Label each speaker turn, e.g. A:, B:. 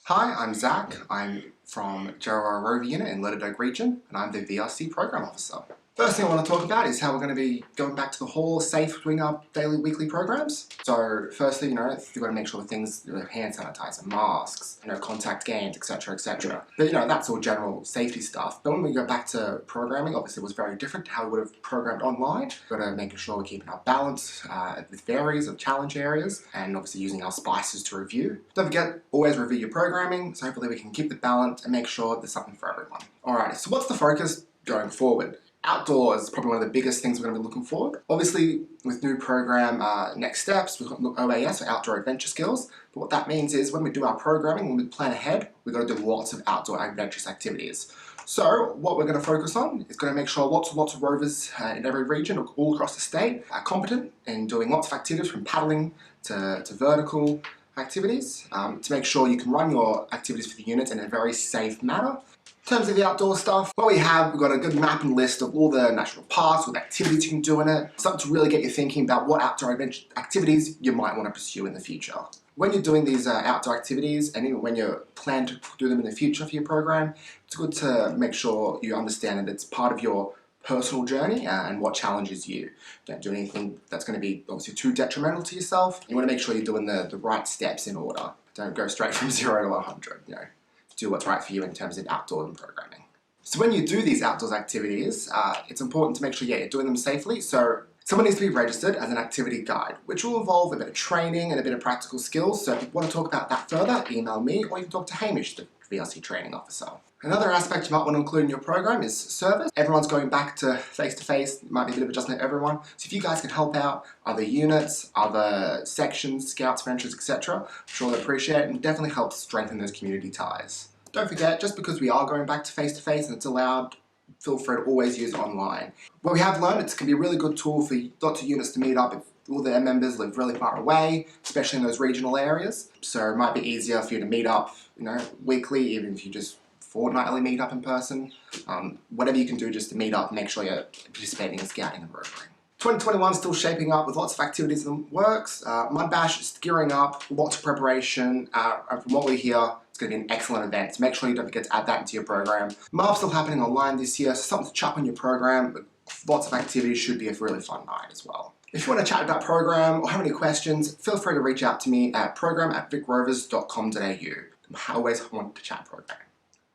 A: Hi, I'm Zach. I'm from Gerard Rover Unit in Leatherdoak region, and I'm the VRC Program Officer. First thing I want to talk about is how we're going to be going back to the hall safe doing our daily, weekly programs. So firstly, you've got to make sure the things, hand sanitizer, masks, contact games, etc., etc. But that's all general safety stuff. But when we go back to programming, obviously it was very different to how we would have programmed online. We've got to make sure we're keeping our balance with varies of challenge areas, and obviously using our spices to review. Don't forget, always review your programming, so hopefully we can keep the balance and make sure there's something for everyone. Alright, so what's the focus going forward? Outdoors is probably one of the biggest things we're going to be looking for. Obviously, with new program next steps, we've got OAS, or Outdoor Adventure Skills. But what that means is when we do our programming, when we plan ahead, we've got to do lots of outdoor adventurous activities. So what we're going to focus on is going to make sure lots of rovers in every region, all across the state, are competent in doing lots of activities from paddling to vertical activities to make sure you can run your activities for the units in a very safe manner. In terms of the outdoor stuff, we've got a good map and list of all the national parks with activities you can do in it. Something to really get you thinking about what outdoor adventure activities you might want to pursue in the future. When you're doing these outdoor activities, and even when you plan to do them in the future for your program, it's good to make sure you understand that it's part of your personal journey and what challenges you. Don't do anything that's going to be obviously too detrimental to yourself. You want to make sure you're doing the right steps in order. Don't go straight from 0 to 100. Do what's right for you in terms of outdoor and programming. So when you do these outdoors activities, it's important to make sure you're doing them safely. So someone needs to be registered as an activity guide, which will involve a bit of training and a bit of practical skills. So if you want to talk about that further, email me, or you can talk to Hamish, the VRC training officer. Another aspect you might want to include in your program is service. Everyone's going back to face-to-face. It might be a bit of adjustment for everyone. So if you guys can help out other units, other sections, scouts, ventures, etc., I'm sure they'll appreciate it and definitely helps strengthen those community ties. Don't forget, just because we are going back to face-to-face and it's allowed, feel free to always use online. What we have learned, it can be a really good tool for lots of units to meet up if all their members live really far away, especially in those regional areas. So it might be easier for you to meet up, weekly, even if you just fortnightly meet up in person. Whatever you can do just to meet up, make sure you're participating in scouting and rovering. 2021 is still shaping up with lots of activities in the works. Mud Bash is gearing up, lots of preparation, and from what we hear, it's going to be an excellent event, so make sure you don't forget to add that into your program. MARP's still happening online this year, so something to chuck on your program, but lots of activities, should be a really fun night as well. If you want to chat about program or have any questions, feel free to reach out to me at program@vicrovers.com.au. I always want to chat program.